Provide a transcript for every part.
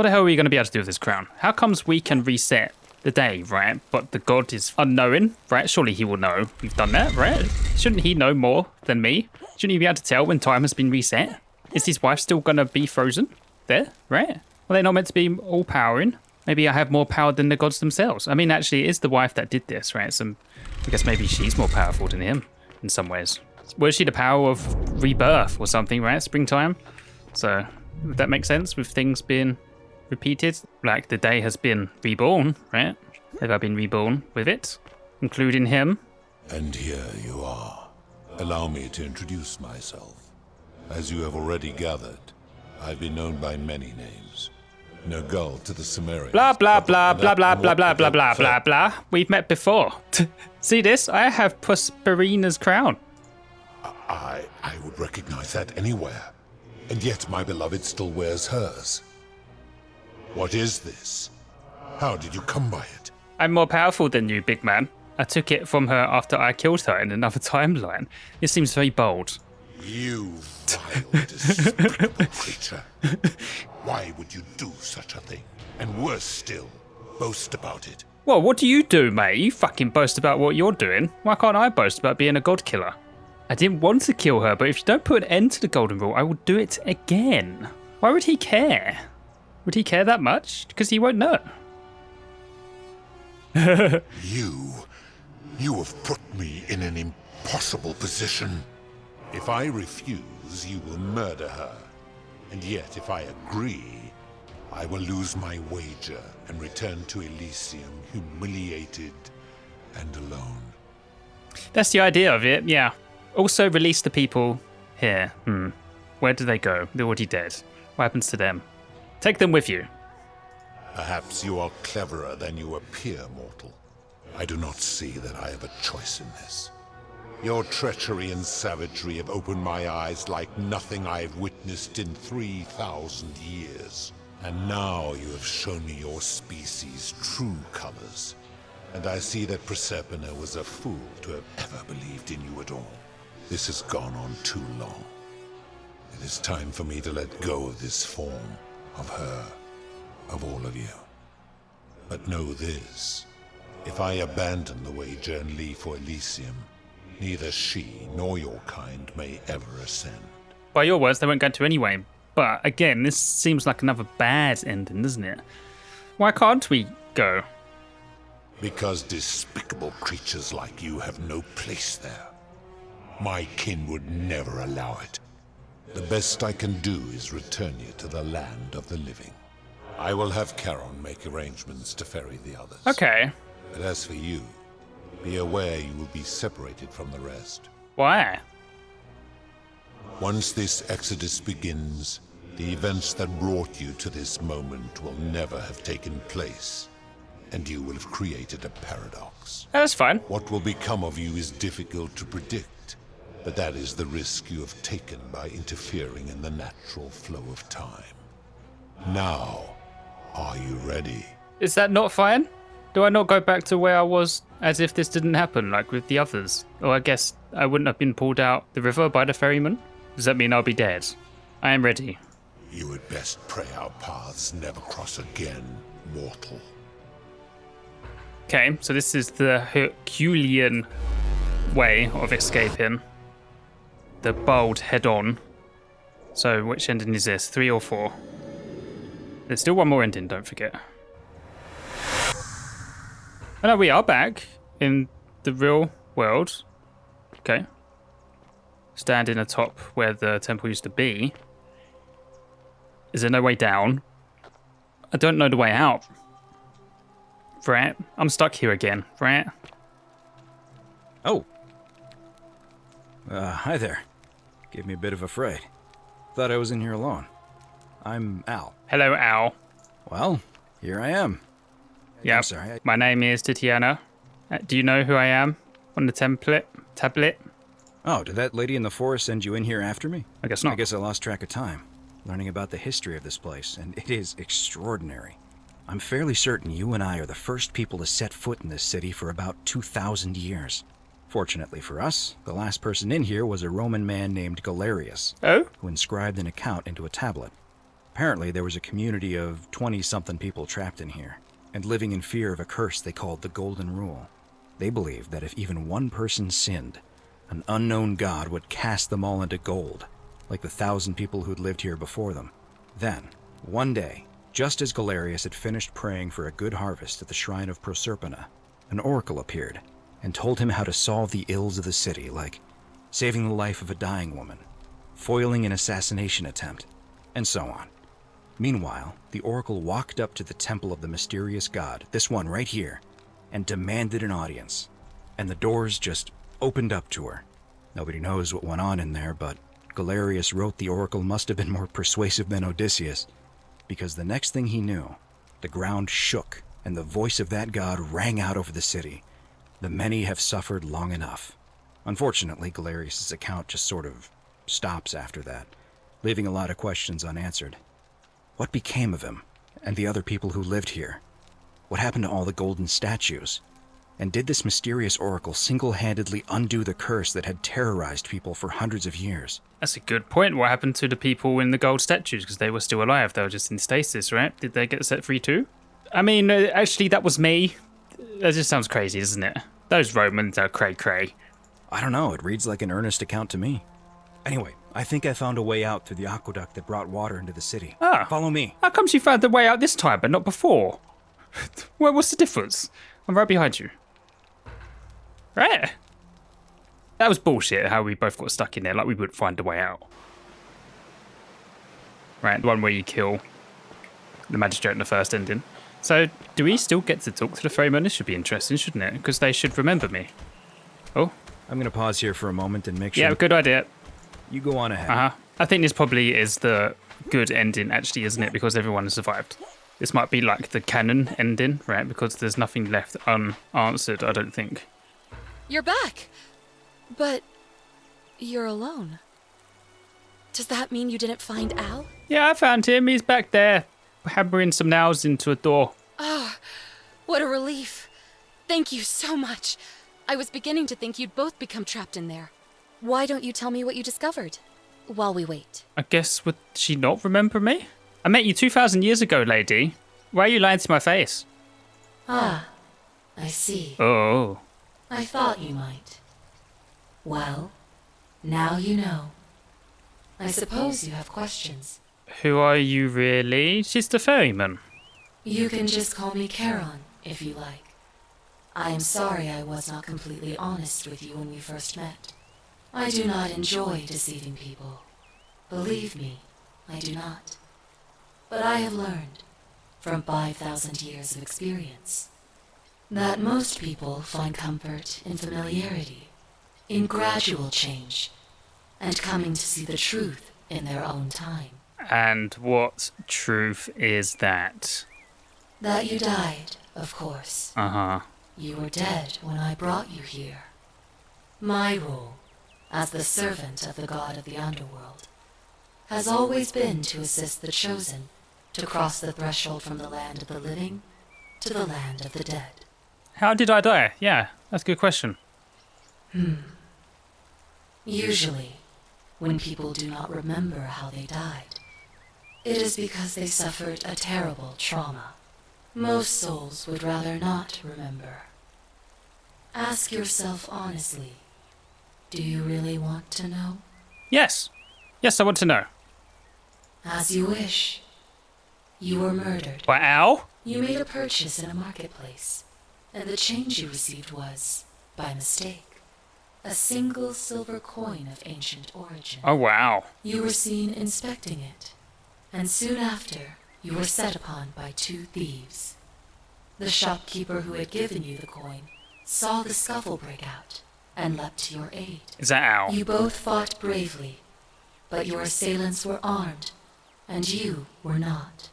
What the hell are we going to be able to do with this crown? How comes we can reset the day, right? But the god is unknowing, right? Surely he will know we've done that, right? Shouldn't he know more than me? Shouldn't he be able to tell when time has been reset? Is his wife still going to be frozen there, right? Are they not meant to be all-powering? Maybe I have more power than the gods themselves. I mean, actually, it is the wife that did this, right? So I guess maybe she's more powerful than him in some ways. Was she the power of rebirth or something, right? Springtime? So would that make sense with things being repeated? Like the day has been reborn, right? Have I been reborn with it, including him? And here you are. Allow me to introduce myself. As you have already gathered, I've been known by many names. Nergal to the Sumerians. Blah, blah, blah, blah, blah, blah, blah, blah, blah, blah, blah. We've met before. See this? I have Prosperina's crown. I would recognize that anywhere. And yet my beloved still wears hers. What is this? How did you come by it? I'm more powerful than you, big man. I took it from her after I killed her in another timeline. It seems very bold. You vile, despicable creature. Why would you do such a thing? And worse still, boast about it. Well, what do you do, mate? You fucking boast about what you're doing. Why can't I boast about being a god killer? I didn't want to kill her, but if you don't put an end to the golden rule, I will do it again. Why would he care? Would he care that much? Because he won't know. You have put me in an impossible position. If I refuse, you will murder her. And yet, if I agree, I will lose my wager and return to Elysium humiliated and alone. That's the idea of it, yeah. Also release the people here. Where do they go? They're already dead. What happens to them? Take them with you. Perhaps you are cleverer than you appear, mortal. I do not see that I have a choice in this. Your treachery and savagery have opened my eyes like nothing I have witnessed in 3,000 years. And now you have shown me your species' true colors. And I see that Proserpina was a fool to have ever believed in you at all. This has gone on too long. It is time for me to let go of this form, of her, of all of you. But know this. If I abandon the wager and leave for Elysium, neither she nor your kind may ever ascend. By your words, they weren't going to anyway. But again, this seems like another bad ending, doesn't it? Why can't we go? Because despicable creatures like you have no place there. My kin would never allow it. The best I can do is return you to the land of the living. I will have Charon make arrangements to ferry the others. Okay. But as for you, be aware you will be separated from the rest. Why? Once this exodus begins, the events that brought you to this moment will never have taken place, and you will have created a paradox. That's fine. What will become of you is difficult to predict, but that is the risk you have taken by interfering in the natural flow of time. Now, are you ready? Is that not fine? Do I not go back to where I was as if this didn't happen, like with the others? Or I guess I wouldn't have been pulled out the river by the ferryman? Does that mean I'll be dead? I am ready. You would best pray our paths never cross again, mortal. Okay, so this is the Herculean way of escaping. The bold head-on. So which ending is this? 3 or 4? There's still one more ending, don't forget. Oh no, we are back in the real world. Okay. Standing atop where the temple used to be. Is there no way down? I don't know the way out. Right? I'm stuck here again, right? Oh. Hi there. Gave me a bit of a fright. Thought I was in here alone. I'm Al. Hello, Al. Well, here I am. Yeah, I'm sorry. my name is Titiana. Do you know who I am on the tablet? Oh, did that lady in the forest send you in here after me? I guess not. I guess I lost track of time, learning about the history of this place, and it is extraordinary. I'm fairly certain you and I are the first people to set foot in this city for about 2,000 years. Fortunately for us, the last person in here was a Roman man named Galerius, Oh? who inscribed an account into a tablet. Apparently, there was a community of 20-something people trapped in here, and living in fear of a curse they called the Golden Rule. They believed that if even one person sinned, an unknown god would cast them all into gold, like the 1,000 people who'd lived here before them. Then, one day, just as Galerius had finished praying for a good harvest at the shrine of Proserpina, an oracle appeared and told him how to solve the ills of the city, like saving the life of a dying woman, foiling an assassination attempt, and so on. Meanwhile, the oracle walked up to the temple of the mysterious god, this one right here, and demanded an audience. And the doors just opened up to her. Nobody knows what went on in there, but Galerius wrote the oracle must have been more persuasive than Odysseus, because the next thing he knew, the ground shook and the voice of that god rang out over the city. The many have suffered long enough. Unfortunately, Galerius' account just sort of stops after that, leaving a lot of questions unanswered. What became of him and the other people who lived here? What happened to all the golden statues? And did this mysterious oracle single-handedly undo the curse that had terrorized people for hundreds of years? That's a good point. What happened to the people in the gold statues? Because they were still alive. They were just in stasis, right? Did they get set free too? I mean, actually, that was me. That just sounds crazy, doesn't it? Those Romans are cray-cray. I don't know. It reads like an earnest account to me. Anyway, I think I found a way out through the aqueduct that brought water into the city. Ah. Follow me. How comes you found the way out this time, but not before? Well, what's the difference? I'm right behind you. Right. That was bullshit, how we both got stuck in there, like we would find a way out. Right, the one where you kill the magistrate in the first ending. So, do we still get to talk to the ferryman? This should be interesting, shouldn't it? Because they should remember me. Oh. I'm going to pause here for a moment and make sure... Yeah, good idea. You go on ahead. Uh-huh. I think this probably is the good ending, actually, isn't it? Because everyone has survived. This might be like the canon ending, right? Because there's nothing left unanswered, I don't think. You're back! But you're alone. Does that mean you didn't find Al? Yeah, I found him. He's back there, hammering some nails into a door. Oh, what a relief. Thank you so much. I was beginning to think you'd both become trapped in there. Why don't you tell me what you discovered while we wait? I guess, would she not remember me? I met you 2,000 years ago, lady. Why are you lying to my face? Ah, I see. Oh. I thought you might. Well, now you know. I suppose you have questions. Who are you really? She's the ferryman. You can just call me Charon, if you like. I am sorry I was not completely honest with you when we first met. I do not enjoy deceiving people. Believe me, I do not. But I have learned, from 5,000 years of experience, that most people find comfort in familiarity, in gradual change, and coming to see the truth in their own time. And what truth is that? That you died, of course. Uh-huh. You were dead when I brought you here. My role, as the servant of the god of the underworld, has always been to assist the chosen to cross the threshold from the land of the living to the land of the dead. How did I die? Yeah, that's a good question. Usually, when people do not remember how they died, it is because they suffered a terrible trauma. Most souls would rather not remember. Ask yourself honestly, do you really want to know? Yes. Yes, I want to know. As you wish. You were murdered. By Al? You made a purchase in a marketplace, and the change you received was, by mistake, a single silver coin of ancient origin. Oh, wow. You were seen inspecting it, and soon after, you were set upon by 2 thieves. The shopkeeper who had given you the coin saw the scuffle break out and leapt to your aid. Is that Al? You both fought bravely, but your assailants were armed, and you were not.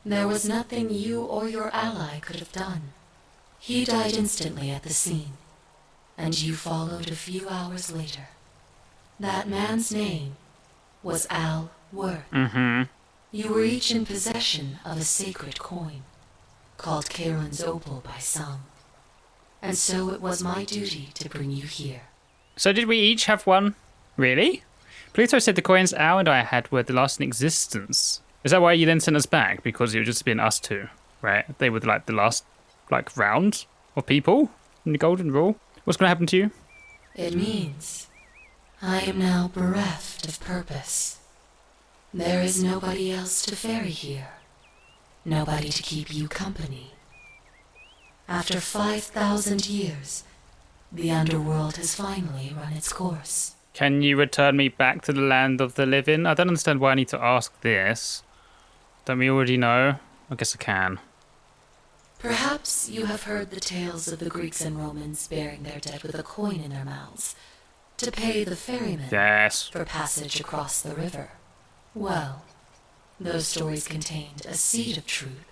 There was nothing you or your ally could have done. He died instantly at the scene, and you followed a few hours later. That man's name was Al Worth. Mm-hmm. You were each in possession of a sacred coin, called Charon's Opal by some. And so it was my duty to bring you here. So did we each have one? Really? Pluto said the coins Al and I had were the last in existence. Is that why you then sent us back? Because it would just been us two, right? They were like the last round of people in the Golden Rule. What's going to happen to you? It means I am now bereft of purpose. There is nobody else to ferry here. Nobody to keep you company. After 5,000 years, the underworld has finally run its course. Can you return me back to the land of the living? I don't understand why I need to ask this. Don't we already know? I guess I can. Perhaps you have heard the tales of the Greeks and Romans bearing their dead with a coin in their mouths to pay the ferryman Yes. for passage across the river. Well, those stories contained a seed of truth,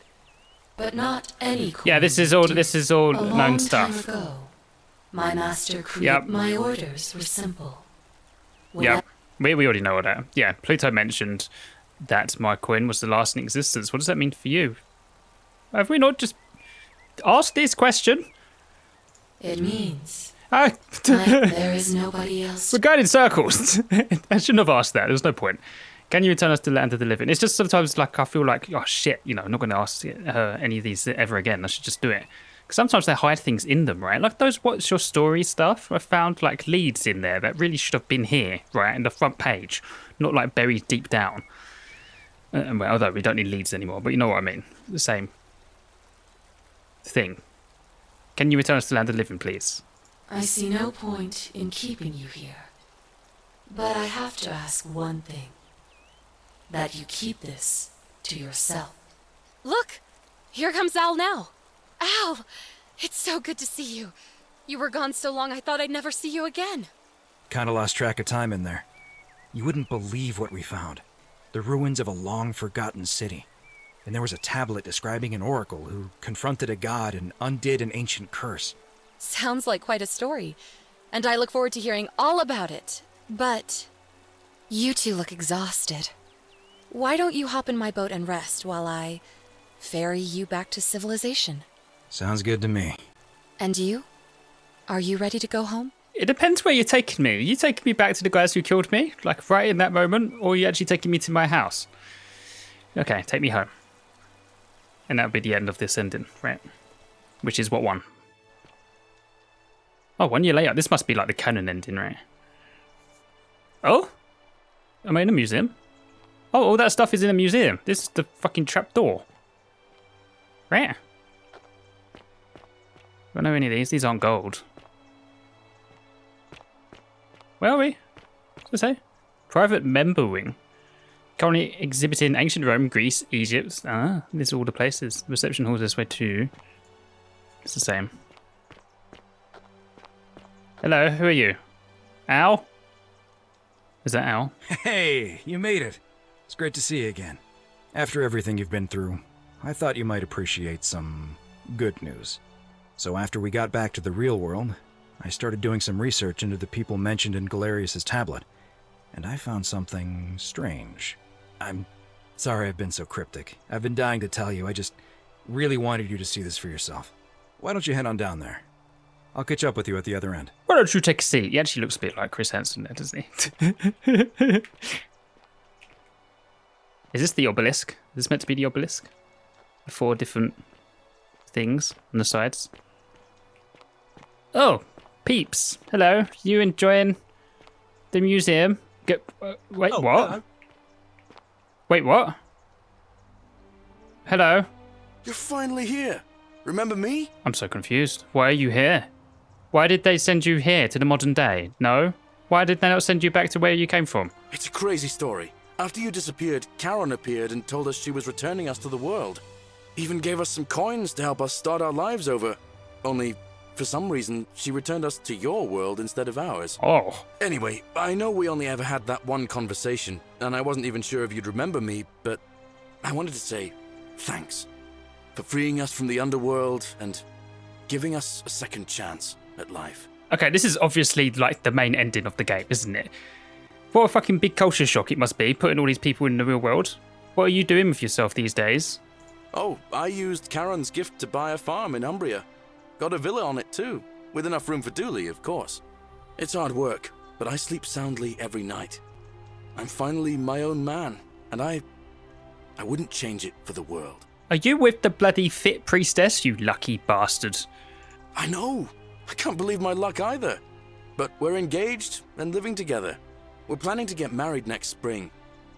but not any coin. Yeah, this is all A known long stuff. time ago, my master created. Yep. My orders were simple. When Yeah, we already know all that. Yeah, Pluto mentioned that my coin was the last in existence. What does that mean for you? Have we not just asked this question? It means Ah, there is nobody else. we're going in circles. I shouldn't have asked that. There's no point. Can you return us to the land of the living? It's just sometimes like I feel like, oh shit, I'm not going to ask her any of these ever again. I should just do it. Because sometimes they hide things in them, right? Like those what's your story stuff. I found like leads in there that really should have been here, right, in the front page, not like buried deep down. Well, although we don't need leads anymore, but you know what I mean. The same thing. Can you return us to the land of the living, please? I see no point in keeping you here. But I have to ask one thing. That you keep this to yourself. Look! Here comes Al now. Al! It's so good to see you. You were gone so long I thought I'd never see you again. Kinda lost track of time in there. You wouldn't believe what we found. The ruins of a long-forgotten city. And there was a tablet describing an oracle who confronted a god and undid an ancient curse. Sounds like quite a story. And I look forward to hearing all about it. But you two look exhausted. Why don't you hop in my boat and rest while I ferry you back to civilization? Sounds good to me. And you? Are you ready to go home? It depends where you're taking me. Are you taking me back to the guys who killed me, like right in that moment, or are you actually taking me to my house? Okay, take me home. And that'll be the end of this ending, right? Which is what one? Oh, 1 year later. This must be like the canon ending, right? Oh? Am I in a museum? Oh, all that stuff is in a museum. This is the fucking trapdoor. Right? I don't know any of these. These aren't gold. Where are we? What's it say? Private member wing. Currently exhibiting ancient Rome, Greece, Egypt. Ah, these are all the places. Reception hall this way too. It's the same. Hello, who are you? Al? Is that Al? Hey, you made it. It's great to see you again. After everything you've been through, I thought you might appreciate some good news. So after we got back to the real world, I started doing some research into the people mentioned in Galerius' tablet, and I found something strange. I'm sorry I've been so cryptic. I've been dying to tell you. I just really wanted you to see this for yourself. Why don't you head on down there? I'll catch up with you at the other end. Why don't you take a seat? He actually looks a bit like Chris Hansen there, doesn't he? Is this the obelisk? Is this meant to be the obelisk? The 4 different things on the sides. Oh, peeps. Hello. You enjoying the museum? Wait, Oh, what? hello. Wait, what? Hello? You're finally here. Remember me? I'm so confused. Why are you here? Why did they send you here to the modern day? No? Why did they not send you back to where you came from? It's a crazy story. After you disappeared, Charon appeared and told us she was returning us to the world. Even gave us some coins to help us start our lives over. Only, for some reason, she returned us to your world instead of ours. Oh. Anyway, I know we only ever had that one conversation, and I wasn't even sure if you'd remember me, but I wanted to say thanks for freeing us from the underworld and giving us a second chance at life. Okay, this is obviously like the main ending of the game, isn't it? What a fucking big culture shock it must be, putting all these people in the real world. What are you doing with yourself these days? Oh, I used Charon's gift to buy a farm in Umbria. Got a villa on it too, with enough room for Dooley, of course. It's hard work, but I sleep soundly every night. I'm finally my own man, and I I wouldn't change it for the world. Are you with the bloody fit priestess, you lucky bastard? I know. I can't believe my luck either. But we're engaged and living together. We're planning to get married next spring.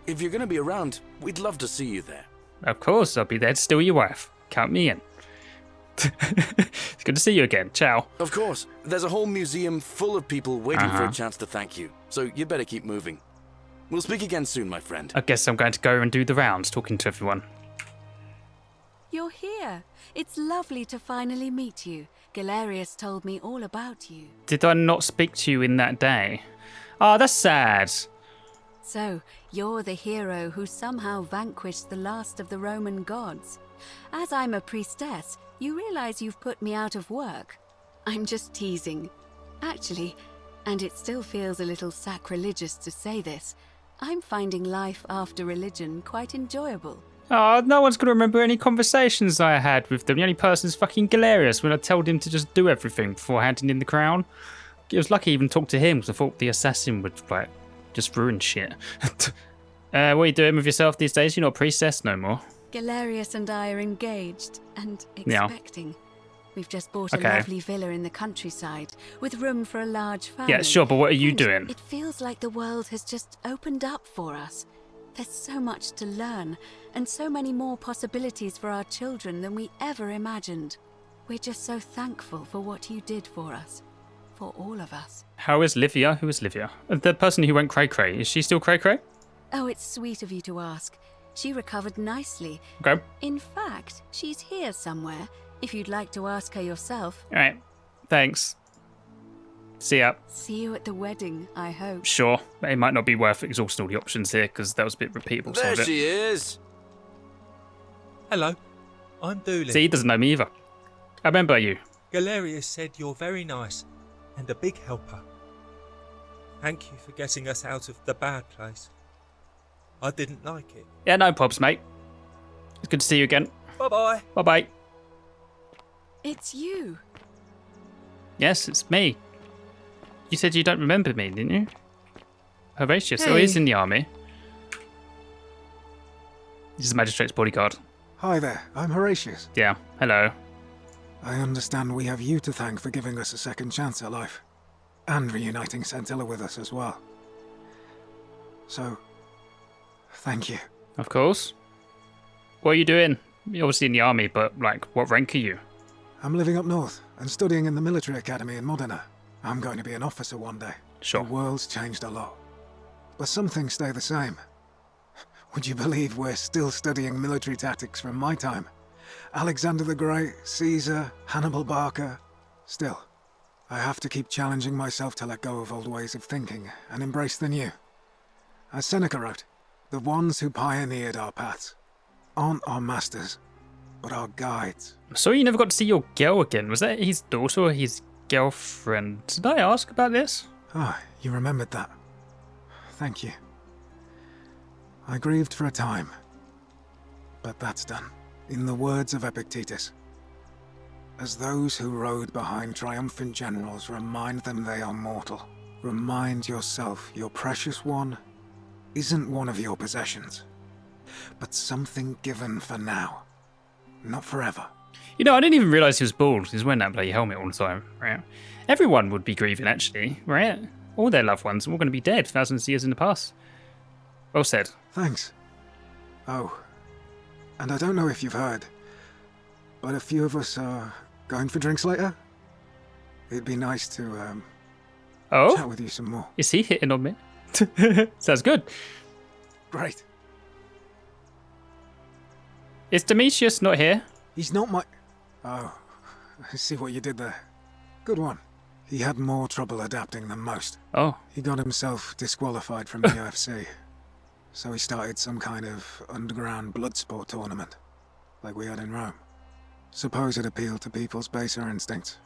If you're going to be around, we'd love to see you there. Of course, I'll be there to steal your wife. Count me in. It's good to see you again. Ciao. Of course. There's a whole museum full of people waiting for Uh-huh. a chance to thank you. So you better keep moving. We'll speak again soon, my friend. I guess I'm going to go and do the rounds, talking to everyone. You're here. It's lovely to finally meet you. Galerius told me all about you. Did I not speak to you in that day? Oh, that's sad. So, you're the hero who somehow vanquished the last of the Roman gods. As I'm a priestess, you realize you've put me out of work. I'm just teasing. Actually, and it still feels a little sacrilegious to say this, I'm finding life after religion quite enjoyable. Oh, no one's going to remember any conversations I had with them. The only person's fucking Galerius when I told him to just do everything before handing in the crown. It was lucky I even talked to him because I thought the assassin would, like, just ruin shit. What are you doing with yourself these days? You're not a priestess no more. Galerius and I are engaged and Yeah. expecting. We've just bought a Okay. lovely villa in the countryside with room for a large family. Yeah, sure, but what are you And doing? It feels like the world has just opened up for us. There's so much to learn and so many more possibilities for our children than we ever imagined. We're just so thankful for what you did for us. For all of us. How is Livia? Who is Livia? The person who went cray-cray. Is she still cray-cray? Oh, it's sweet of you to ask. She recovered nicely. Okay. In fact, she's here somewhere, if you'd like to ask her yourself. All right. Thanks. See ya. See you at the wedding, I hope. Sure. It might not be worth exhausting all the options here because that was a bit repeatable. some There of it. she is. Hello, I'm Doolin. See, he doesn't know me either. I remember you. Galerius said you're very nice and a big helper. Thank you for getting us out of the bad place. I didn't like it. Yeah, no probs, mate. It's good to see you again. Bye-bye. Bye-bye. It's you. Yes, it's me. You said you don't remember me, didn't you? Horatius. Oh, Hey. he's in the army. He's the magistrate's bodyguard. Hi there, I'm Horatius. Yeah, hello. I understand we have you to thank for giving us a second chance at life. And reuniting Centilla with us as well. So, thank you. Of course. What are you doing? You're obviously in the army, but, like, what rank are you? I'm living up north and studying in the military academy in Modena. I'm going to be an officer one day. Sure. The world's changed a lot. But some things stay the same. Would you believe we're still studying military tactics from my time? Alexander the Great, Caesar, Hannibal Barca. Still, I have to keep challenging myself to let go of old ways of thinking and embrace the new. As Seneca wrote, the ones who pioneered our paths aren't our masters, but our guides. Sorry you never got to see your girl again. Was that his daughter or his girlfriend? Did I ask about this? Ah, you remembered that. Thank you. I grieved for a time, but that's done. In the words of Epictetus, as those who rode behind triumphant generals remind them they are mortal, remind yourself your precious one isn't one of your possessions, but something given for now, not forever. You know, I didn't even realise he was bald. He's wearing that bloody helmet all the time, right? Everyone would be grieving, actually, right? All their loved ones are all going to be dead thousands of years in the past. Well said. Thanks. Oh, and I don't know if you've heard, but a few of us are going for drinks later. It'd be nice to chat Oh? with you some more. Is he hitting on me? Sounds good. Great. Is Demetrius not here? He's not my... Oh, I see what you did there. Good one. He had more trouble adapting than most. Oh, He got himself disqualified from the UFC. So he started some kind of underground blood sport tournament, like we had in Rome. Suppose it appealed to people's baser instincts.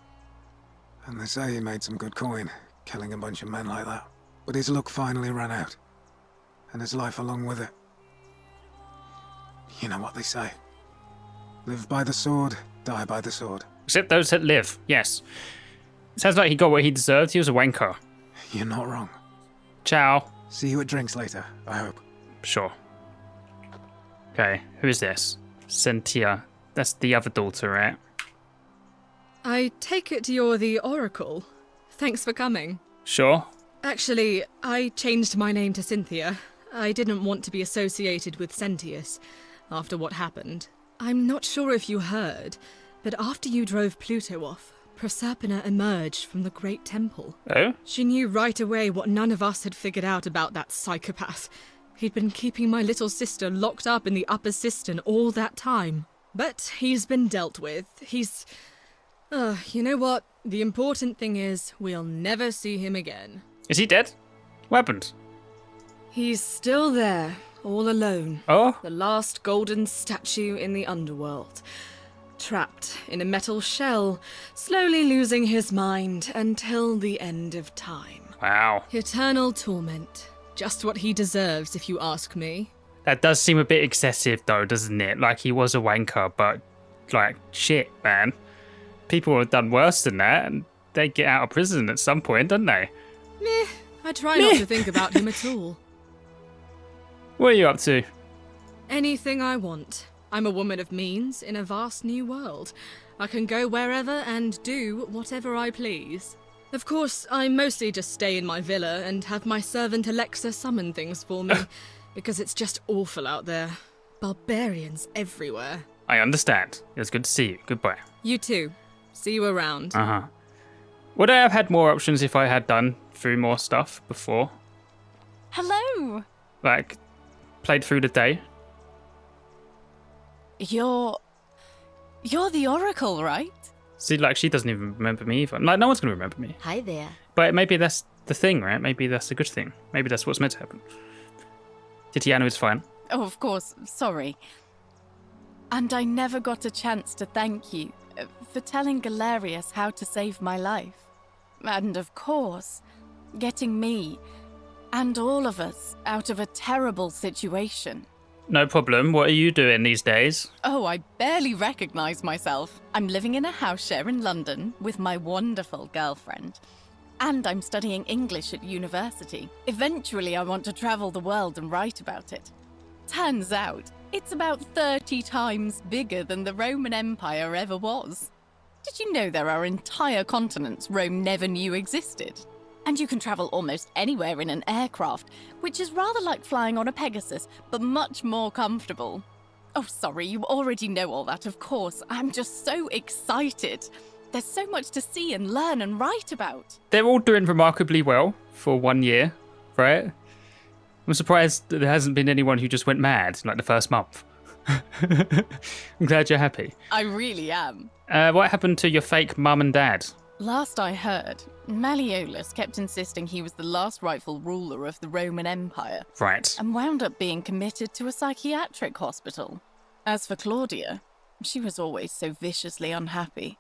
And they say he made some good coin, killing a bunch of men like that. But his luck finally ran out, and his life along with it. You know what they say. Live by the sword, die by the sword. except those that live, yes. Sounds like he got what he deserved. He was a wanker. You're not wrong. Ciao. See you at drinks later, I hope. Sure. Okay, who is this? Cynthia. That's the other daughter, right? I take it you're the Oracle. Thanks for coming. Sure. Actually, I changed my name to Cynthia. I didn't want to be associated with Sentius after what happened. I'm not sure if you heard, but after you drove Pluto off, Proserpina emerged from the Great Temple. Oh? She knew right away what none of us had figured out about that psychopath. He'd been keeping my little sister locked up in the upper cistern all that time. But he's been dealt with. He's... you know what? The important thing is, we'll never see him again. Is he dead? What happened? He's still there, all alone. Oh? The last golden statue in the underworld. Trapped in a metal shell, slowly losing his mind until the end of time. Wow. Eternal torment. Just what he deserves, if you ask me. That does seem a bit excessive, though, doesn't it? Like, he was a wanker, but, like, shit, man. People have done worse than that, and they get out of prison at some point, don't they? Meh. I try not to think about him at all. What are you up to? Anything I want. I'm a woman of means in a vast new world. I can go wherever and do whatever I please. Of course, I mostly just stay in my villa and have my servant Alexa summon things for me, because it's just awful out there. Barbarians everywhere. I understand. It was good to see you. Goodbye. You too. See you around. Uh-huh. Would I have had more options if I had done through more stuff before? Hello! Like, played through the day? You're the Oracle, right? See, like, she doesn't even remember me either. Like, no one's going to remember me. Hi there. But maybe that's the thing, right? Maybe that's a good thing. Maybe that's what's meant to happen. Titiano is fine. Oh, of course, sorry. And I never got a chance to thank you for telling Galerius how to save my life. And of course, getting me and all of us out of a terrible situation. No problem. What are you doing these days? Oh, I barely recognize myself. I'm living in a house share in London with my wonderful girlfriend. And I'm studying English at university. Eventually, I want to travel the world and write about it. Turns out, it's about 30 times bigger than the Roman Empire ever was. Did you know there are entire continents Rome never knew existed? And you can travel almost anywhere in an aircraft, which is rather like flying on a Pegasus, but much more comfortable. Oh, sorry, you already know all that, of course. I'm just so excited. There's so much to see and learn and write about. They're all doing remarkably well for 1 year, right? I'm surprised that there hasn't been anyone who just went mad like the first month. I'm glad you're happy. I really am. What happened to your fake mum and dad? Last I heard, Malleolus kept insisting he was the last rightful ruler of the Roman Empire. Right. And wound up being committed to a psychiatric hospital. As for Claudia, she was always so viciously unhappy.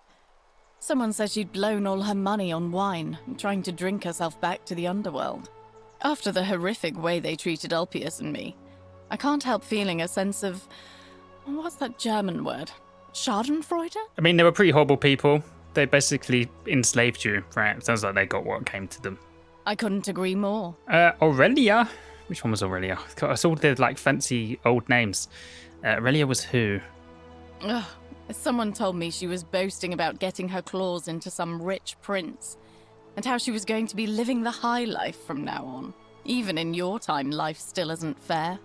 Someone said she'd blown all her money on wine, trying to drink herself back to the underworld. After the horrific way they treated Ulpius and me, I can't help feeling a sense of... what's that German word? Schadenfreude? I mean, they were pretty horrible people. They basically enslaved you, right? Sounds like they got what came to them. I couldn't agree more. Aurelia? Which one was Aurelia? I saw the, like, fancy old names. Aurelia was who? Ugh. Someone told me she was boasting about getting her claws into some rich prince, and how she was going to be living the high life from now on. Even in your time, life still isn't fair.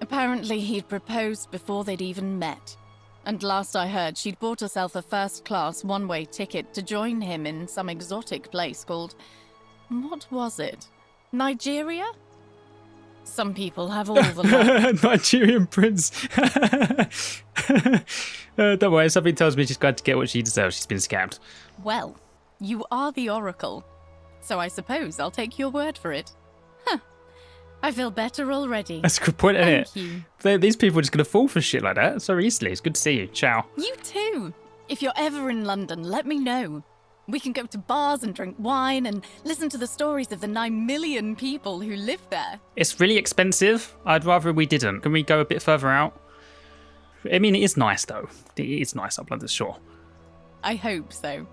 Apparently, he'd proposed before they'd even met. And last I heard, she'd bought herself a first-class one-way ticket to join him in some exotic place called... what was it? Nigeria? Some people have all the luck. Nigerian prince. Don't worry, something tells me she's going to get what she deserves. She's been scammed. Well, you are the Oracle, so I suppose I'll take your word for it. Huh. I feel better already. That's a good point, isn't it? Thank you. These people are just going to fall for shit like that so easily. It's good to see you. Ciao. You too. If you're ever in London, let me know. We can go to bars and drink wine and listen to the stories of the 9 million people who live there. It's really expensive. I'd rather we didn't. Can we go a bit further out? I mean, it is nice, though. It is nice up London Shore. I hope so.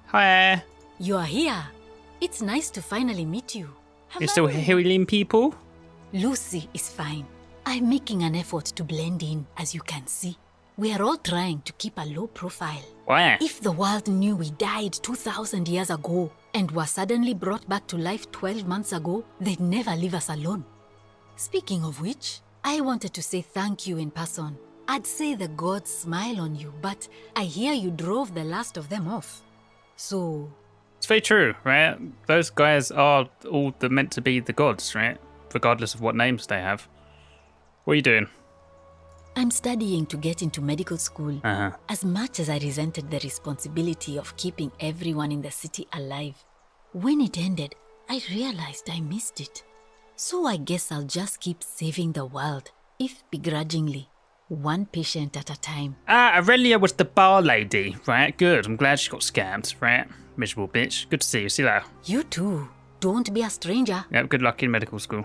Hi. You are here. It's nice to finally meet you. You're still healing people? Lucy is fine. I'm making an effort to blend in, as you can see. We are all trying to keep a low profile. Why? If the world knew we died 2,000 years ago and were suddenly brought back to life 12 months ago, they'd never leave us alone. Speaking of which, I wanted to say thank you in person. I'd say the gods smile on you, but I hear you drove the last of them off. So... It's very true, right? Those guys are all meant to be the gods, right? Regardless of what names they have. What are you doing? I'm studying to get into medical school. Uh-huh. As much as I resented the responsibility of keeping everyone in the city alive, when it ended, I realized I missed it. So I guess I'll just keep saving the world, if begrudgingly, one patient at a time. Aurelia was the bar lady, right? Good, I'm glad she got scammed, right? Miserable bitch. Good to see you. See you later. You too. Don't be a stranger. Yep, good luck in medical school.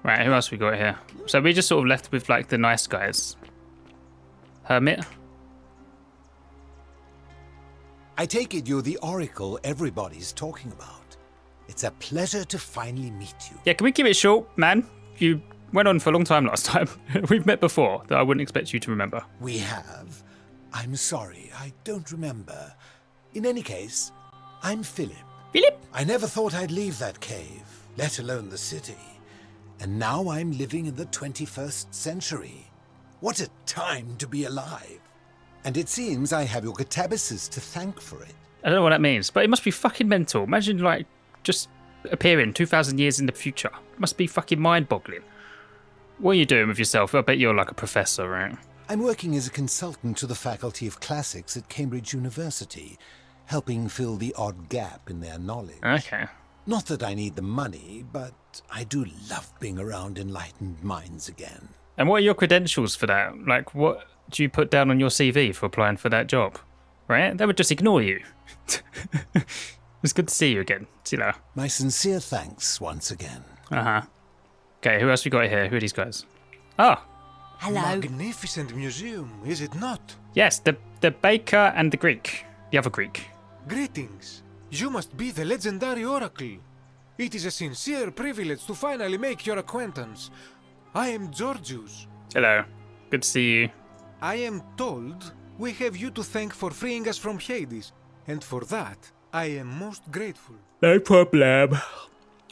Right, who else we got here? So we just sort of left with like the nice guys. Hermit? I take it you're the oracle everybody's talking about. It's a pleasure to finally meet you. Yeah, can we keep it short, man? You went on for a long time last time. We've met before, though I wouldn't expect you to remember. We have. I'm sorry, I don't remember. In any case, I'm Philip. Philip? I never thought I'd leave that cave, let alone the city. And now I'm living in the 21st century. What a time to be alive. And it seems I have your catabasis to thank for it. I don't know what that means, but it must be fucking mental. Imagine, like, just appearing 2,000 years in the future. It must be fucking mind-boggling. What are you doing with yourself? I bet you're like a professor, right? I'm working as a consultant to the Faculty of Classics at Cambridge University, helping fill the odd gap in their knowledge. Okay. Not that I need the money, but I do love being around enlightened minds again. And what are your credentials for that? Like, what do you put down on your CV for applying for that job? Right? They would just ignore you. It's good to see you again. See you later. My sincere thanks once again. Uh-huh. Okay, who else we got here? Who are these guys? Oh. Hello. Magnificent museum, is it not? Yes, the baker and the Greek. The other Greek. Greetings. You must be the legendary oracle. It is a sincere privilege to finally make your acquaintance. I am Georgius. Hello. Good to see you. I am told we have you to thank for freeing us from Hades, and for that, I am most grateful. No problem.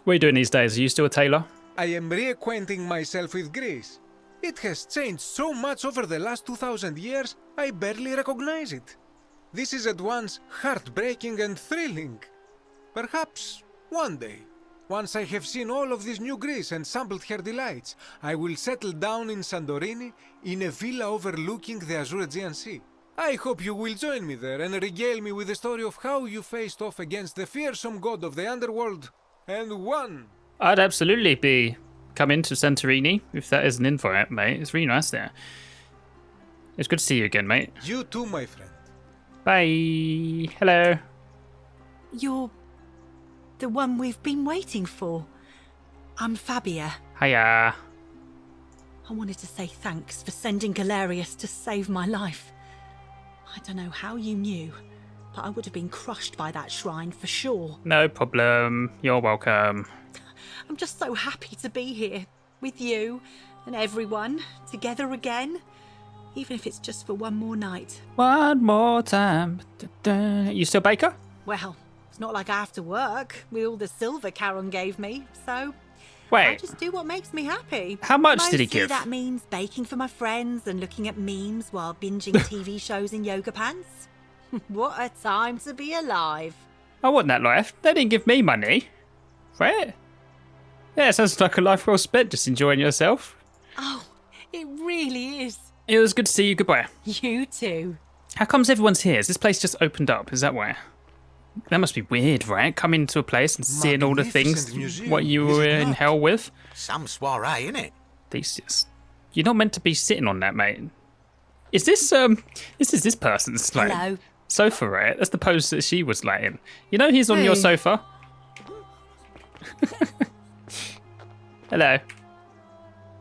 What are you doing these days? Are you still a tailor? I am reacquainting myself with Greece. It has changed so much over the last 2,000 years, I barely recognize it. This is at once heartbreaking and thrilling. Perhaps one day, once I have seen all of this new Greece and sampled her delights, I will settle down in Santorini in a villa overlooking the Azure Aegean Sea. I hope you will join me there and regale me with the story of how you faced off against the fearsome god of the underworld and won. I'd absolutely be coming to Santorini if that is an invite, mate. It's really nice there. It's good to see you again, mate. You too, my friend. Bye. Hello. You're the one we've been waiting for. I'm Fabia. Hiya. I wanted to say thanks for sending Galerius to save my life. I don't know how you knew, but I would have been crushed by that shrine for sure. No problem. You're welcome. I'm just so happy to be here with you and everyone together again, even if it's just for one more night. One more time. You still baker? Well, it's not like I have to work with all the silver Charon gave me, so Wait. I just do what makes me happy. How much did he Mostly give? That means baking for my friends and looking at memes while binging TV shows in yoga pants. What a time to be alive. I want that life. They didn't give me money. Right? Yeah, it sounds like a life well spent just enjoying yourself. Oh, it really is. It was good to see you. Goodbye. You too. How comes everyone's here? Has this place just opened up? Is that why? That must be weird, right? Coming to a place and seeing all the things what you were in hell with. Some soiree, innit? Theseus. You're not meant to be sitting on that, mate. Is this this person's like Hello. sofa, right? That's the pose that she was like in. You know he's on your sofa. Hello.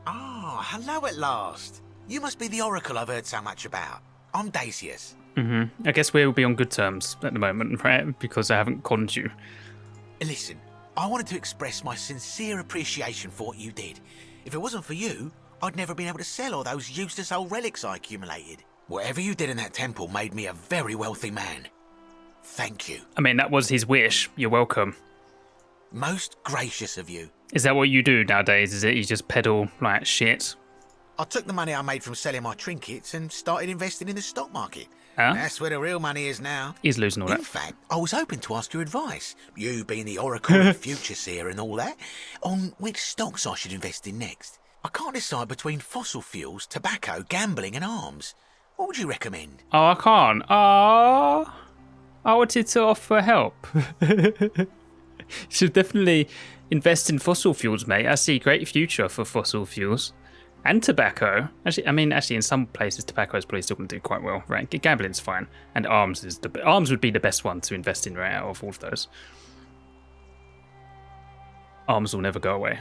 Ah, hello at last. You must be the oracle I've heard so much about. I'm Dacius. I guess we'll be on good terms at the moment, right? Because I haven't conned you. Listen, I wanted to express my sincere appreciation for what you did. If it wasn't for you, I'd never been able to sell all those useless old relics I accumulated. Whatever you did in that temple made me a very wealthy man. Thank you. I mean, that was his wish. You're welcome. Most gracious of you. Is that what you do nowadays? Is it you just peddle like shit? I took the money I made from selling my trinkets and started investing in the stock market. Huh? That's where the real money is now. He's losing all that. In fact, I was hoping to ask your advice, you being the Oracle and Future Seer and all that, on which stocks I should invest in next. I can't decide between fossil fuels, tobacco, gambling and arms. What would you recommend? Oh, I can't. Oh, I wanted to offer help. You should definitely invest in fossil fuels, mate. I see a great future for fossil fuels. And tobacco. Actually, in some places, tobacco is probably still going to do quite well, right? Gambling's fine. And arms would be the best one to invest in, right, out of all of those. Arms will never go away.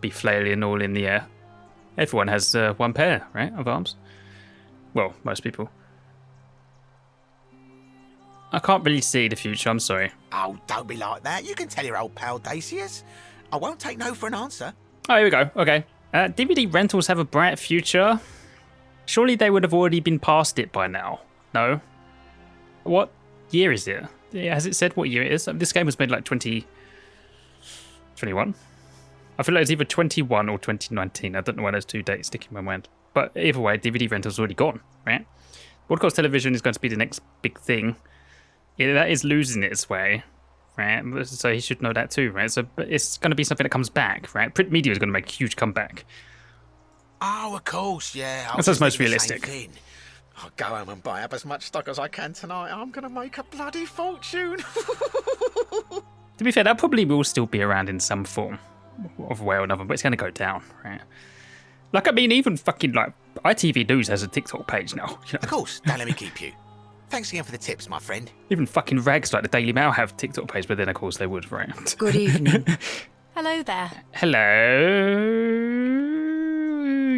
Be flailing all in the air. Everyone has one pair, right, of arms. Well, most people. I can't really see the future, I'm sorry. Oh, don't be like that. You can tell your old pal Dacius. I won't take no for an answer. Oh, here we go. Okay. DVD rentals have a bright future. Surely they would have already been past it by now. No? What year is it? Has it said what year it is? This game was made like 2021. I feel like it's either 21 or 2019. I don't know why those two dates stick in my mind. But either way, DVD rental's already gone, right? Broadcast television is going to be the next big thing. Yeah, that is losing its way, right? So he should know that too, right? So but it's going to be something that comes back, right? Print media is going to make a huge comeback. Oh, of course, yeah. That's most realistic. I'll go home and buy up as much stock as I can tonight. I'm going to make a bloody fortune. To be fair, that probably will still be around in some form of way or another, but it's going to go down, right? Like, I mean, even fucking, like, ITV News has a TikTok page now. You know? Of course, don't let me keep you. Thanks again for the tips, my friend. Even fucking rags like the Daily Mail have TikTok page, but then, of course, they would, right? Good evening. Hello there. Hello.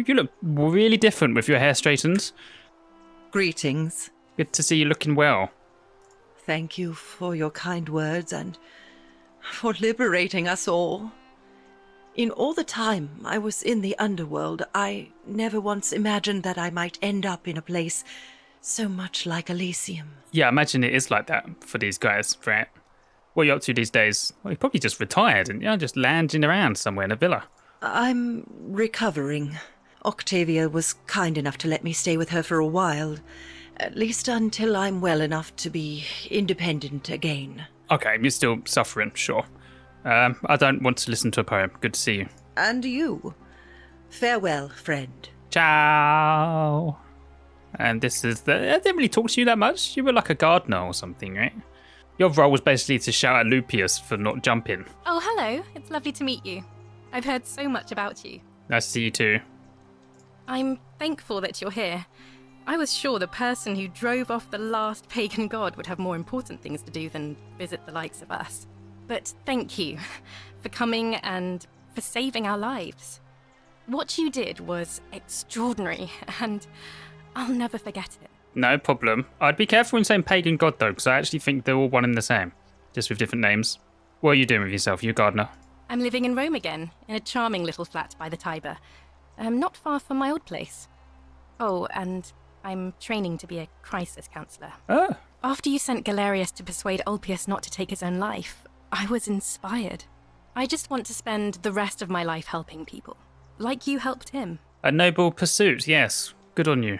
You look really different with your hair straightened. Greetings. Good to see you looking well. Thank you for your kind words and for liberating us all. In all the time I was in the underworld, I never once imagined that I might end up in a place so much like Elysium. Yeah, I imagine it is like that for these guys, right? What are you up to these days? Well, you're probably just retired and just lounging around somewhere in a villa. I'm recovering. Octavia was kind enough to let me stay with her for a while, at least until I'm well enough to be independent again. Okay, you're still suffering, sure. I don't want to listen to a poem. Good to see you. And you. Farewell, friend. Ciao. And this is I didn't really talk to you that much. You were like a gardener or something, right? Your role was basically to shout at Lupius for not jumping. Oh, hello. It's lovely to meet you. I've heard so much about you. Nice to see you too. I'm thankful that you're here. I was sure the person who drove off the last pagan god would have more important things to do than visit the likes of us. But thank you for coming and for saving our lives. What you did was extraordinary, and I'll never forget it. No problem. I'd be careful in saying pagan god though, because I actually think they're all one and the same, just with different names. What are you doing with yourself? You a gardener? I'm living in Rome again, in a charming little flat by the Tiber. Not far from my old place. Oh, and I'm training to be a crisis counsellor. Oh. After you sent Galerius to persuade Ulpius not to take his own life, I was inspired. I just want to spend the rest of my life helping people, like you helped him. A noble pursuit, yes. Good on you.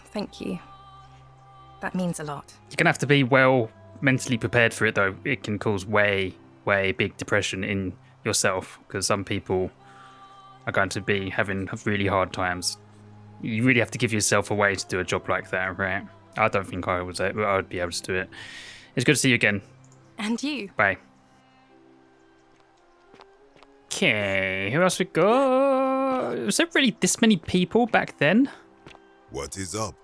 Thank you. That means a lot. You're going to have to be well mentally prepared for it, though. It can cause way big depression in yourself, because some people are going to be having really hard times. You really have to give yourself away to do a job like that, right? I don't think I would be able to do it. It's good to see you again. And you. Bye. Okay, who else we got? Was there really this many people back then? What is up?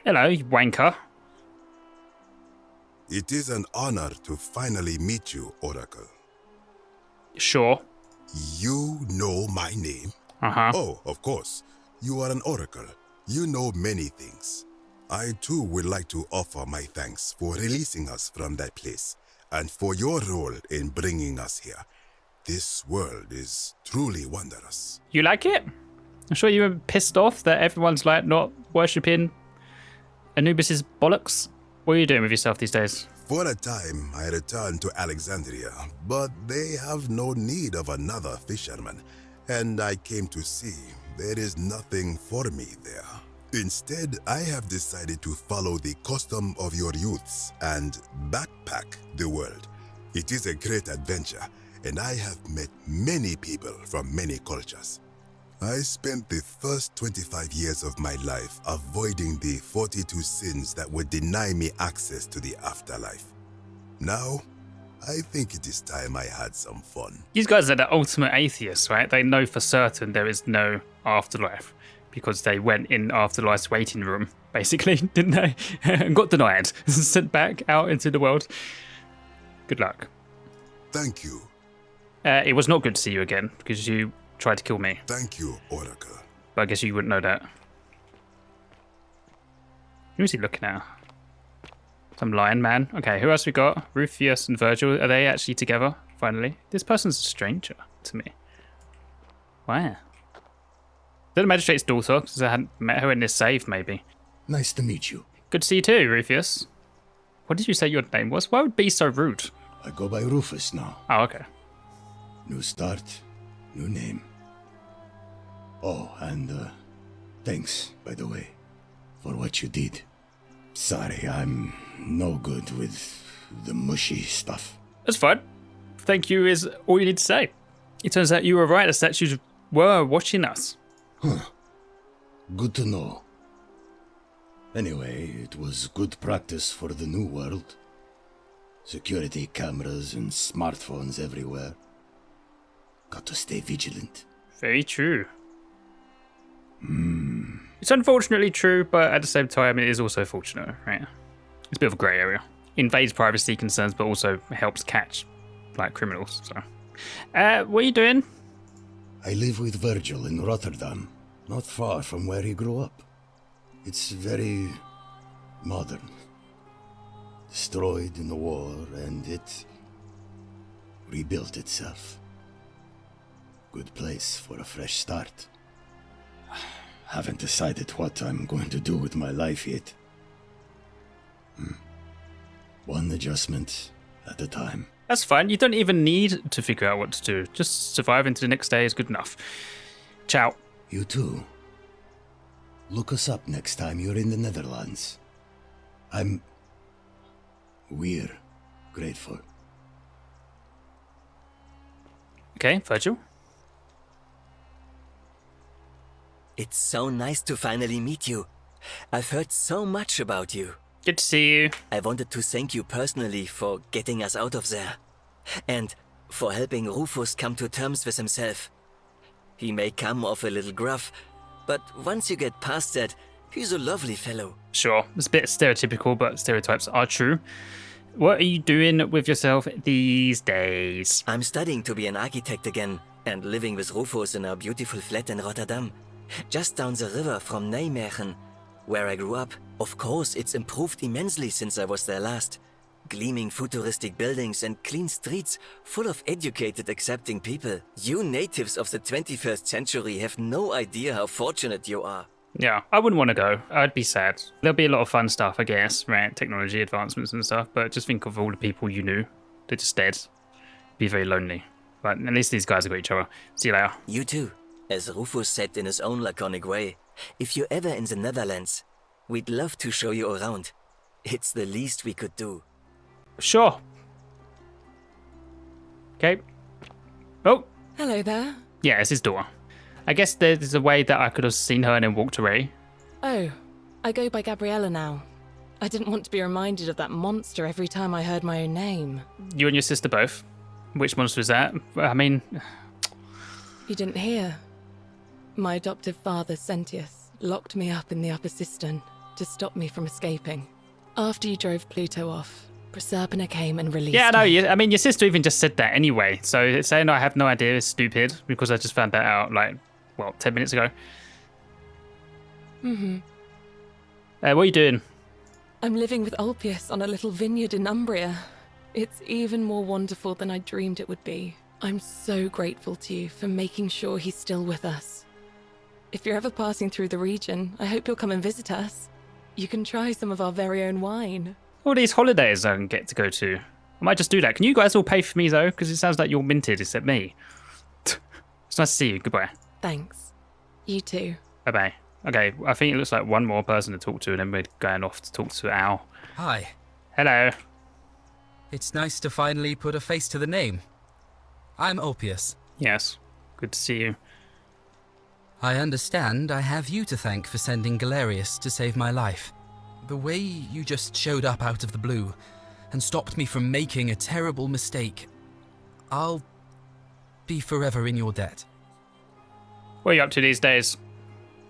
Hello, you wanker. It is an honor to finally meet you, Oracle. Sure. You know my name? Uh-huh. Oh, of course. You are an Oracle. You know many things. I too would like to offer my thanks for releasing us from that place and for your role in bringing us here. This world is truly wondrous. You like it? I'm sure you were pissed off that everyone's like not worshipping Anubis's bollocks. What are you doing with yourself these days? For a time, I returned to Alexandria, but they have no need of another fisherman, and I came to see there is nothing for me there. Instead, I have decided to follow the custom of your youths and backpack the world. It is a great adventure, and I have met many people from many cultures. I spent the first 25 years of my life avoiding the 42 sins that would deny me access to the afterlife. Now, I think it is time I had some fun. These guys are the ultimate atheists, right? They know for certain there is no afterlife because they went in afterlife's waiting room, basically, didn't they? And got denied, sent back out into the world. Good luck. Thank you. It was not good to see you again because you tried to kill me. Thank you, Oracle. But I guess you wouldn't know that. Who is he looking at? Some lion man. Okay, who else we got? Rufus and Virgil. Are they actually together, finally? This person's a stranger to me. Why? Is that the magistrate's daughter? Because I hadn't met her in this save, maybe. Nice to meet you. Good to see you too, Rufus. What did you say your name was? Why would it be so rude? I go by Rufus now. Oh, okay. New start, new name. Oh, and thanks, by the way, for what you did. Sorry, I'm no good with the mushy stuff. That's fine. Thank you is all you need to say. It turns out you were right, the statues were watching us. Huh. Good to know. Anyway, it was good practice for the new world. Security cameras and smartphones everywhere. Got to stay vigilant. Very true. It's unfortunately true, but at the same time, it is also fortunate, right? It's a bit of a grey area. Invades privacy concerns, but also helps catch, like, criminals, so. What are you doing? I live with Virgil in Rotterdam, not far from where he grew up. It's very modern. Destroyed in the war, and it rebuilt itself. Good place for a fresh start. Haven't decided what I'm going to do with my life yet. One adjustment at a time. That's fine. You don't even need to figure out what to do. Just survive into the next day is good enough. Ciao. You too. Look us up next time you're in the Netherlands. We're grateful. Okay, Virgil. It's so nice to finally meet you. I've heard so much about you. Good to see you. I wanted to thank you personally for getting us out of there. And for helping Rufus come to terms with himself. He may come off a little gruff, but once you get past that, he's a lovely fellow. Sure, it's a bit stereotypical, but stereotypes are true. What are you doing with yourself these days? I'm studying to be an architect again, and living with Rufus in our beautiful flat in Rotterdam. Just down the river from Nijmegen, where I grew up. Of course, it's improved immensely since I was there last. Gleaming futuristic buildings and clean streets full of educated, accepting people. You natives of the 21st century have no idea how fortunate you are. Yeah, I wouldn't want to go. I'd be sad. There'll be a lot of fun stuff, I guess, right? Technology advancements and stuff, but just think of all the people you knew. They're just dead. Be very lonely. But at least these guys have got each other. See you later. You too. As Rufus said in his own laconic way, if you're ever in the Netherlands, we'd love to show you around. It's the least we could do. Sure. Okay. Oh. Hello there. Yeah, it's his daughter. I guess there's a way that I could have seen her and then walked away. Oh, I go by Gabriella now. I didn't want to be reminded of that monster every time I heard my own name. You and your sister both. Which monster is that? I mean... You didn't hear? My adoptive father, Sentius, locked me up in the upper cistern to stop me from escaping. After you drove Pluto off, Proserpina came and released me. I mean, your sister even just said that anyway. So saying I have no idea is stupid because I just found that out, 10 minutes ago. Mm-hmm. What are you doing? I'm living with Ulpius on a little vineyard in Umbria. It's even more wonderful than I dreamed it would be. I'm so grateful to you for making sure he's still with us. If you're ever passing through the region, I hope you'll come and visit us. You can try some of our very own wine. All these holidays I can get to go to. I might just do that. Can you guys all pay for me, though? Because it sounds like you're minted, except me. It's nice to see you. Goodbye. Thanks. You too. Bye-bye. Okay, I think it looks like one more person to talk to, and then we're going off to talk to Al. Hi. Hello. It's nice to finally put a face to the name. I'm Ulpius. Yes. Good to see you. I understand I have you to thank for sending Galerius to save my life. The way you just showed up out of the blue and stopped me from making a terrible mistake, I'll be forever in your debt. What are you up to these days?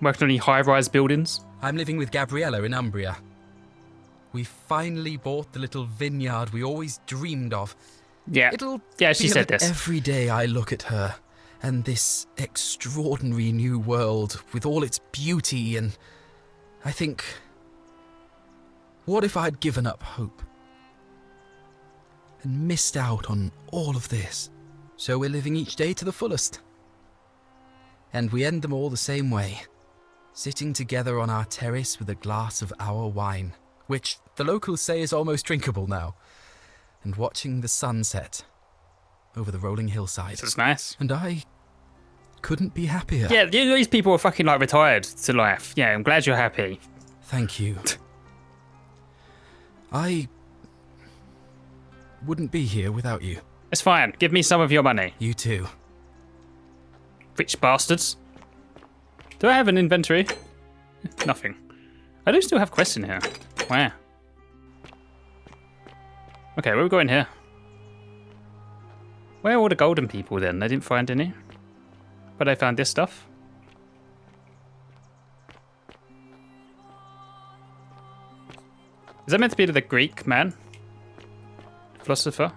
Working on any high-rise buildings? I'm living with Gabriella in Umbria. We finally bought the little vineyard we always dreamed of. Yeah, she said this. Every day I look at her and this extraordinary new world with all its beauty, and I think, what if I'd given up hope and missed out on all of this? So we're living each day to the fullest. And we end them all the same way, sitting together on our terrace with a glass of our wine, which the locals say is almost drinkable now, and watching the sunset over the rolling hillside. This is nice. And I couldn't be happier. Yeah, these people are fucking like retired to life. Yeah, I'm glad you're happy. Thank you. I wouldn't be here without you. It's fine. Give me some of your money. You too. Rich bastards. Do I have an inventory? Nothing. I do still have quests in here. Wow. Okay, where are we going here? Where are all the golden people then? I didn't find any. But I found this stuff. Is that meant to be the Greek man? Philosopher?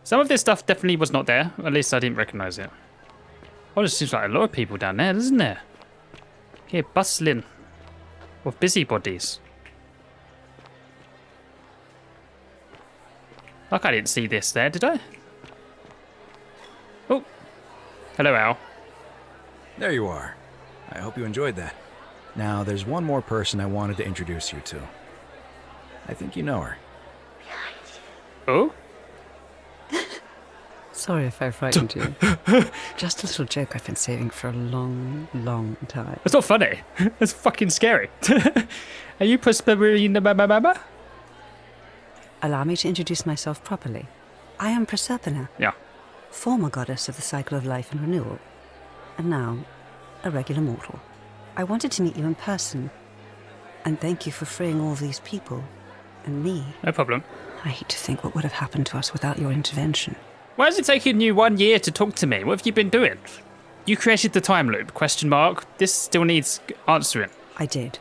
Some of this stuff definitely was not there. At least I didn't recognize it. Oh, there seems like a lot of people down there, doesn't there? Here, bustling with busybodies. Like I didn't see this there, did I? Oh. Hello, Al. There you are. I hope you enjoyed that. Now, there's one more person I wanted to introduce you to. I think you know her. Oh? Sorry if I frightened you. Just a little joke I've been saving for a long, long time. It's not funny. It's fucking scary. Are you Prosperina? Allow me to introduce myself properly. I am Proserpina. Yeah. Former goddess of the cycle of life and renewal. And now, a regular mortal. I wanted to meet you in person. And thank you for freeing all these people. And me. No problem. I hate to think what would have happened to us without your intervention. Why is it taking you 1 year to talk to me? What have you been doing? You created the time loop, question mark. This still needs answering. I did.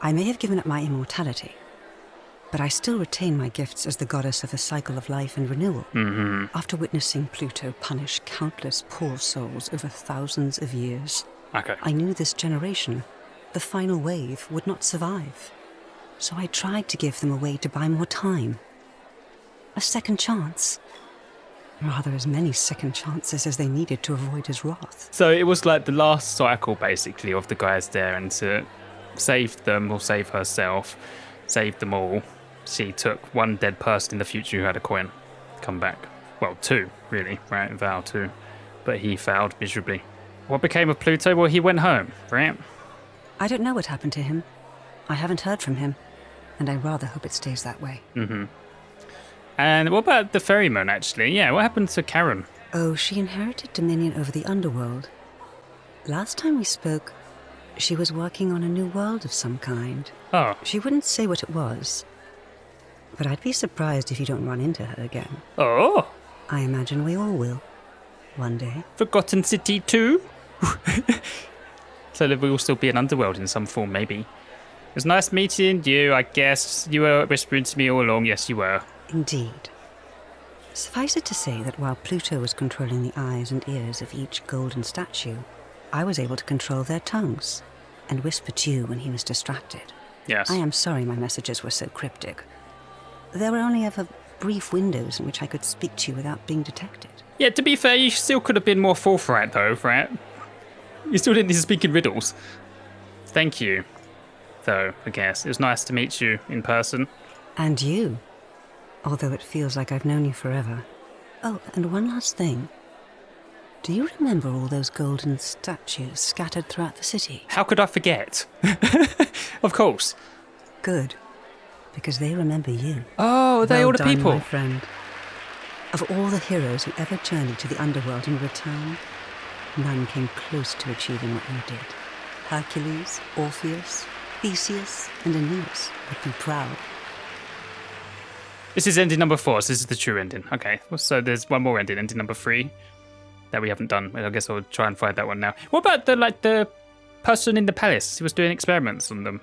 I may have given up my immortality, but I still retain my gifts as the goddess of the cycle of life and renewal. Mm-hmm. After witnessing Pluto punish countless poor souls over thousands of years, Okay. I knew this generation, the final wave, would not survive. So I tried to give them a way to buy more time. A second chance. Rather, as many second chances as they needed to avoid his wrath. So it was like the last cycle, basically, of the guys there, and to save them or save herself, save them all, she took one dead person in the future who had a coin come back. Well, two, really, right? Val, two. But he failed miserably. What became of Pluto? Well, he went home, right? I don't know what happened to him. I haven't heard from him, and I rather hope it stays that way. Mm-hmm. And what about the ferryman, actually? Yeah, what happened to Karen? Oh, she inherited dominion over the underworld. Last time we spoke, she was working on a new world of some kind. Oh. She wouldn't say what it was, but I'd be surprised if you don't run into her again. Oh. I imagine we all will. One day. Forgotten City 2? So there will still be an underworld in some form, maybe. It was nice meeting you, I guess. You were whispering to me all along. Yes, you were. Indeed. Suffice it to say that while Pluto was controlling the eyes and ears of each golden statue, I was able to control their tongues and whisper to you when he was distracted. Yes. I am sorry my messages were so cryptic. There were only ever brief windows in which I could speak to you without being detected. Yeah, to be fair, you still could have been more forthright though, right? You still didn't need to speak in riddles. Thank you, though, I guess. It was nice to meet you in person. And you. Although it feels like I've known you forever. Oh, and one last thing. Do you remember all those golden statues scattered throughout the city? How could I forget? Of course. Good. Because they remember you. Oh, are they all the done, people? My friend. Of all the heroes who ever journeyed to the underworld and returned, none came close to achieving what you did. Hercules, Orpheus, Theseus, and Aeneas would be proud. This is ending number 4, so this is the true ending. Okay, so there's one more ending number 3, that we haven't done. I guess I'll try and find that one now. What about the person in the palace who was doing experiments on them?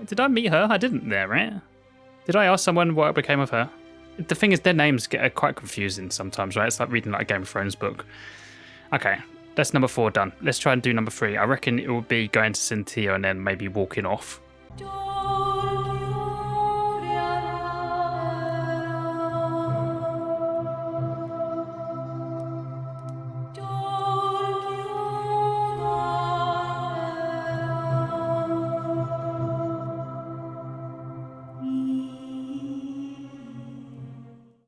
Did I meet her? I didn't there, right? Did I ask someone what became of her? The thing is, their names get quite confusing sometimes, right? It's like reading like a Game of Thrones book. Okay, that's number 4 done. Let's try and do number 3. I reckon it will be going to Cynthia and then maybe walking off.